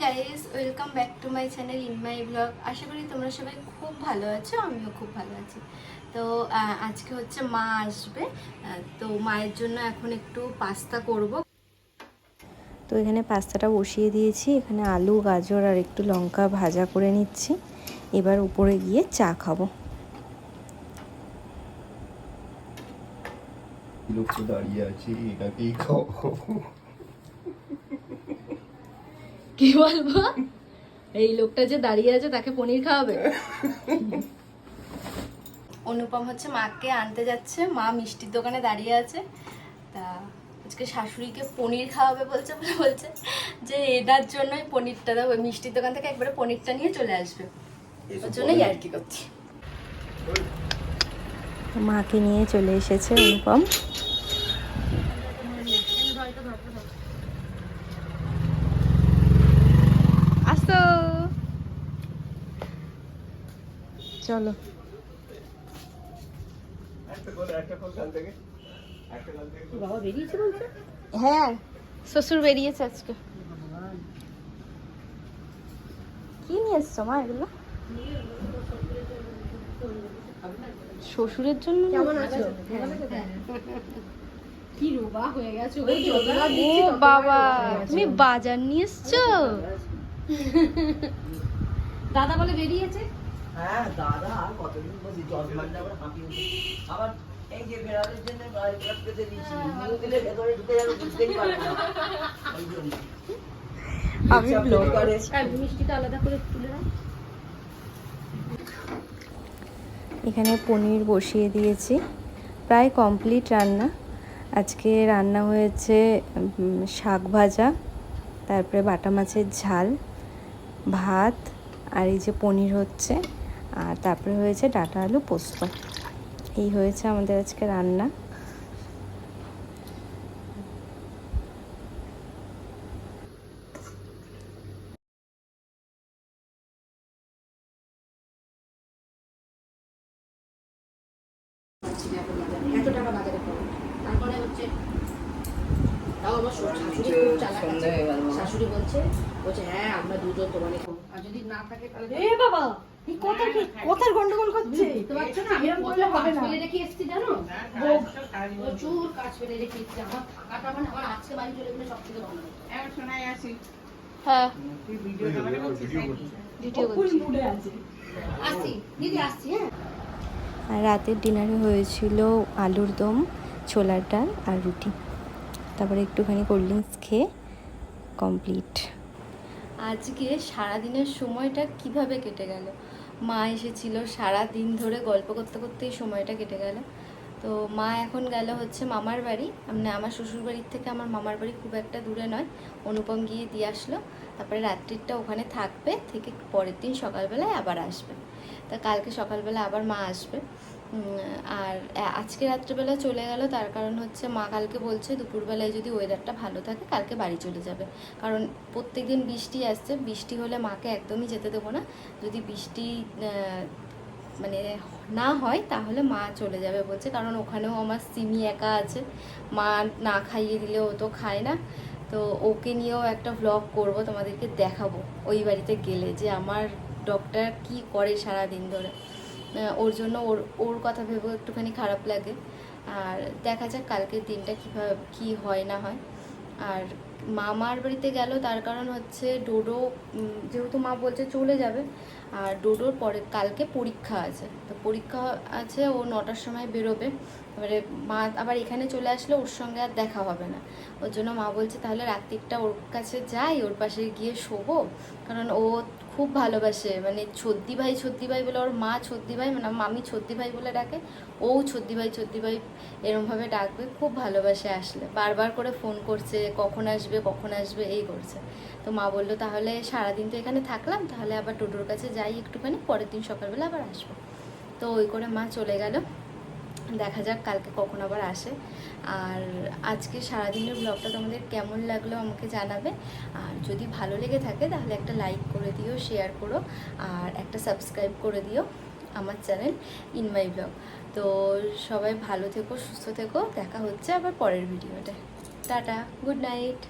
Guys, welcome back to my channel in my blog. আশা করি তোমরা সবাই খুব ভালো আছো, আমিও খুব ভালো আছি। তো আজকে হচ্ছে মা আসবে, তো মায়ের জন্য এখন একটু পাস্তা করব। তো এখানে পাস্তাটা বসিয়ে দিয়েছি, এখানে আলু গাজর আর একটু লঙ্কা ভাজা করে নিচ্ছি। এবার উপরে গিয়ে চা খাবো। লোক তো দাঁড়িয়ে আছে, এটাকেই খাও। কি বলবো? এই লোকটা যে দাঁড়িয়ে আছে তাকে পনির খাওয়াবে। অনুপম হচ্ছে মাকে আনতে যাচ্ছে, মা মিষ্টির দোকানে দাঁড়িয়ে আছে। তা আজকে শাশুড়িকে পনির খাওয়াবে বলছে যে এটার জন্যই পনিরটা দাও, ওই মিষ্টির দোকান থেকে একবারে পনিরটা নিয়ে চলে আসবে, ওর জন্যই আর কি করছি। মাকে নিয়ে চলে এসেছে অনুপম। আসো, চলো। বাবা বেরিয়েছে বলছে? হ্যাঁ, শ্বশুর বেরিয়েছে আজকে। কি নিয়ে এসছো মা এগুলো? শ্বশুরের জন্য। কেমন আছো? কি রোগা হয়ে গেছো? ও বাবা, তুমি বাজার নিয়ে এসছো? দাদা বলে বেরিয়েছে। হ্যাঁ দাদা আর কতদিন বসে জজমানটা আবার হাঁপিয়ে আবার এই যে বেড়ালের জন্য গাড়িটা পেতে দিয়েছি নিয়ে দিলে ভেতরে ঢুকে যাবে বুঝতেই পারবে না ওই জন্য আমি ব্লগ করে মিষ্টিটা আলাদা করে তুলে দাও। এখানে পনির বসিয়ে দিয়েছি, প্রায় কমপ্লিট রান্না। আজকে রান্না হয়েছে শাক ভাজা, তারপরে বাটা মাছের ঝাল, ভাত, আর এই যে পনির হচ্ছে, আর তারপরে হয়েছে ডাঁটা আলু পোস্ত। এই হয়েছে আমাদের আজকে রান্না। এত টাকা বাজারে পড়ে, তারপরে হচ্ছে তাও আমার শাশুড়ি খুব চালাক আছে। শাশুড়ি বলছে হ্যাঁ আমরা দুজন তোমাকে খাবো, আর যদি না থাকে তাহলে এ বাবা এই কথার গন্ডগোল করছে। বুঝতে পারছো না, আমি কত কাজ ফেলে রেখে এসেছি জানো, প্রচুর কাজ ফেলে রেখে এসেছি। আমার থাকাটা মানে আমার আজকে বাড়ি চলে গেলে সব থেকে ভালো। এখন শোনাই আসি। হ্যাঁ, ভিডিও করছি। আসছি দিদি, আসছি। হ্যাঁ, আর রাতের ডিনারে হয়েছিল আলুর দম, ছোলার ডাল আর রুটি, তারপরে একটুখানি কোল্ড ড্রিঙ্কস খেয়ে কমপ্লিট। আজকে সারাদিনের সময়টা কিভাবে কেটে গেল, মা এসেছিল, সারা দিন ধরে গল্প করতে করতেই সময়টা কেটে গেল। তো মা এখন গেল হচ্ছে মামার বাড়ি, মানে আমার শ্বশুর বাড়ির থেকে আমার মামার বাড়ি খুব একটা দূরে নয়। অনুপম গিয়ে দিয়ে আসলো, তারপরে রাত্রিটা ওখানে থাকবে, থেকে পরের দিন সকালবেলায় আবার আসবে। তা কালকে সকালবেলা আবার মা আসবে। আর আজকে রাত্রিবেলা চলে গেল, তার কারণ হচ্ছে মা কালকে বলছে দুপুরবেলায় যদি ওয়েদারটা ভালো থাকে কালকে বাড়ি চলে যাবে। কারণ প্রত্যেক দিন বৃষ্টি আসছে, বৃষ্টি হলে মাকে একদমই যেতে দেবো না। যদি বৃষ্টি মানে না হয় তাহলে মা চলে যাবে বলছে, কারণ ওখানেও আমার সিমি একা আছে, মা না খাইয়ে দিলেও তো খায় না। তো ওকে নিয়েও একটা ভ্লগ করব, তোমাদেরকে দেখাবো ওই বাড়িতে গেলে যে আমার ডগটা কি করে সারা দিন ধরে। ওর জন্য ওর কথা ভেবেও একটুখানি খারাপ লাগে। আর দেখা যাক কালকের দিনটা কীভাবে কী হয় না হয়। আর মামার বাড়িতে গেল তার কারণ হচ্ছে ডোডো, যেহেতু মা বলছে চলে যাবে, আর ডোডোর পরে কালকে পরীক্ষা আছে, তো পরীক্ষা আছে, ও 9টার সময় বেরোবে। এবারে মা আবার এখানে চলে আসলে ওর সঙ্গে আর দেখা হবে না, ওর জন্য মা বলছে তাহলে রাত্রিটা ওর কাছে যাই, ওর পাশে গিয়ে শোবো। কারণ ও খুব ভালোবাসে, মানে ছদ্দি ভাই বলে, ওর মা ছদ্দি ভাই মানে মামি ছদ্দি ভাই বলে ডাকে, ও ছদ্দি ভাই এরমভাবে ডাকবে, খুব ভালোবাসে। আসলে বারবার করে ফোন করছে কখন আসবে এই করছে। তো মা বললো তাহলে সারাদিন তো এখানে থাকলাম, তাহলে আবার ডোডোর কাছে যাই একটুখানি, পরের দিন সকালবেলা আবার আসবো। তো ওই করে মা চলে গেল, দেখা যাক কালকে কখন আবার আসে। আর আজকে সারাদিনের ব্লগটা তোমাদের কেমন লাগলো আমাকে জানাবে। আর যদি ভালো লেগে থাকে তাহলে একটা লাইক করে দিও, শেয়ার করো, আর একটা সাবস্ক্রাইব করে দিও আমার চ্যানেল ইন মাই ব্লগ। তো সবাই ভালো থেকো, সুস্থ থেকো, দেখা হচ্ছে আবার পরের ভিডিওতে। Tata, good night.